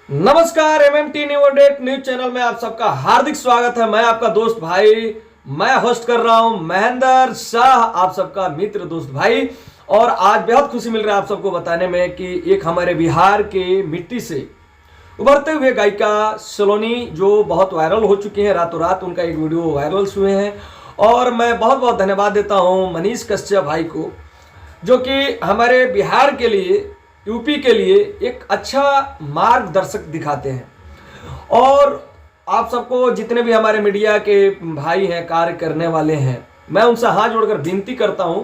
नमस्कार, MMT new update news channel में आप सबका हार्दिक स्वागत है। मैं आपका दोस्त भाई, मैं होस्ट कर रहा हूं महेंद्र शाह, आप सबका मित्र दोस्त भाई। और आज बेहद खुशी मिल रहा है आप सबको बताने में कि एक हमारे बिहार के मिट्टी से उभरते हुए गायिका सलोनी जो बहुत वायरल हो चुकी हैं, रातों रात उनका एक वीडियो वायरल हुए हैं। और मैं बहुत बहुत धन्यवाद देता हूं मनीष कश्यप भाई को, जो कि हमारे बिहार के लिए, यूपी के लिए एक अच्छा मार्गदर्शक दिखाते हैं। और आप सबको जितने भी हमारे मीडिया के भाई हैं, कार्य करने वाले हैं, मैं उनसे हाथ जोड़कर विनती करता हूं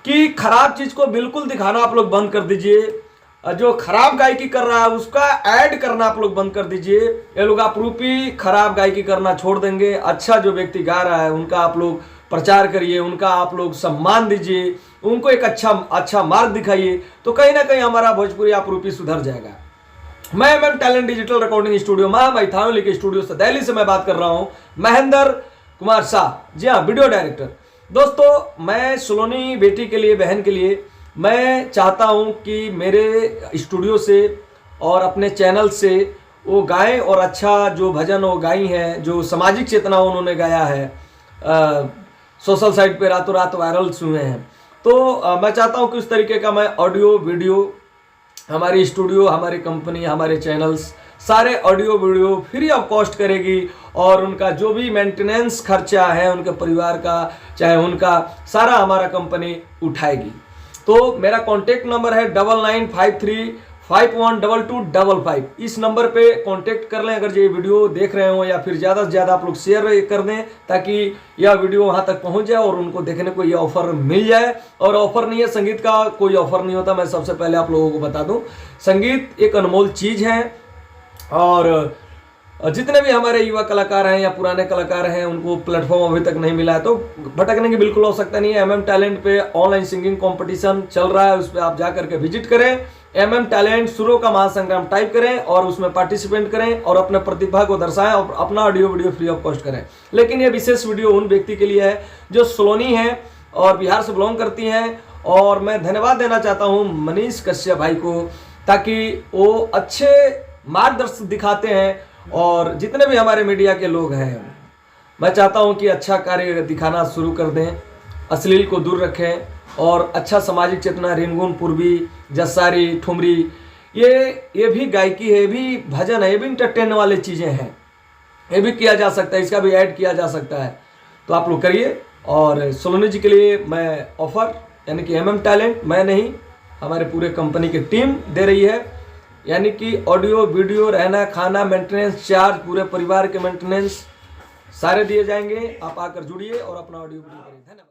कि खराब चीज को बिल्कुल दिखाना आप लोग बंद कर दीजिए। जो खराब गायकी कर रहा है उसका ऐड करना आप लोग बंद कर दीजिए। ये लोग आपरूपी खराब गायकी करना छोड़ देंगे। अच्छा जो व्यक्ति गा रहा है उनका आप लोग प्रचार करिए, उनका आप लोग सम्मान दीजिए, उनको एक अच्छा मार्ग दिखाइए, तो कहीं ना कहीं हमारा भोजपुरी आपरूपी सुधर जाएगा। मैं MM talent digital recording studio महामैथानोली के स्टूडियो से, दिल्ली से मैं बात कर रहा हूं, महेंद्र कुमार शाह। जी हाँ, वीडियो डायरेक्टर। दोस्तों, मैं सलोनी बेटी के लिए, बहन के लिए मैं चाहता हूं कि मेरे स्टूडियो से और अपने चैनल से वो गाएं और अच्छा जो भजन वो गाई हैं, जो सामाजिक चेतना उन्होंने गाया है, सोशल साइट पे रातों रात वायरल हुए हैं। तो मैं चाहता हूं कि उस तरीके का मैं ऑडियो वीडियो, हमारी स्टूडियो, हमारी कंपनी, हमारे चैनल्स सारे audio video free of cost करेगी। और उनका जो भी मेंटेनेंस खर्चा है उनके परिवार का, चाहे उनका, सारा हमारा कंपनी उठाएगी। तो मेरा कॉन्टेक्ट नंबर है 9953512255। इस नंबर पे कांटेक्ट कर लें अगर ये वीडियो देख रहे हो, या फिर ज़्यादा से ज़्यादा आप लोग शेयर कर दें ताकि यह वीडियो वहां तक पहुंच जाए और उनको देखने को यह ऑफर मिल जाए। और ऑफर नहीं है, संगीत का कोई ऑफर नहीं होता, मैं सबसे पहले आप लोगों को बता दूं। संगीत एक अनमोल चीज़ है और जितने भी हमारे युवा कलाकार हैं या पुराने कलाकार हैं उनको प्लेटफॉर्म अभी तक नहीं मिला है, तो भटकने की बिल्कुल आवश्यकता नहीं है। एमएम टैलेंट पे ऑनलाइन सिंगिंग कंपटीशन चल रहा है, उस पर आप जा करके विजिट करें। एमएम टैलेंट सुरों का महासंग्राम टाइप करें और उसमें पार्टिसिपेट करें और अपने प्रतिभा को दर्शाएं और अपना audio video free of cost करें। लेकिन ये विशेष वीडियो उन व्यक्ति के लिए है जो सलोनी है और बिहार से बिलोंग करती हैं। और मैं धन्यवाद देना चाहता हूँ मनीष कश्यप भाई को, ताकि वो अच्छे मार्गदर्शक दिखाते हैं। और जितने भी हमारे मीडिया के लोग हैं, मैं चाहता हूं कि अच्छा कार्य दिखाना शुरू कर दें, अश्लील को दूर रखें और अच्छा सामाजिक चेतना, रिनगुन, पूर्वी, जसारी, ठुमरी, ये भी गायकी है, ये भी भजन है, ये भी इंटरटेन वाले चीज़ें हैं, ये भी किया जा सकता है, इसका भी ऐड किया जा सकता है। तो आप लोग करिए। और सलोनी जी के लिए मैं ऑफर, यानी कि एमएम टैलेंट, मैं नहीं, हमारे पूरे कंपनी की टीम दे रही है, यानी कि ऑडियो वीडियो, रहना खाना, मेंटेनेंस चार्ज, पूरे परिवार के मेंटेनेंस सारे दिए जाएंगे। आप आकर जुड़िए और अपना ऑडियो वीडियो करिए। धन्यवाद।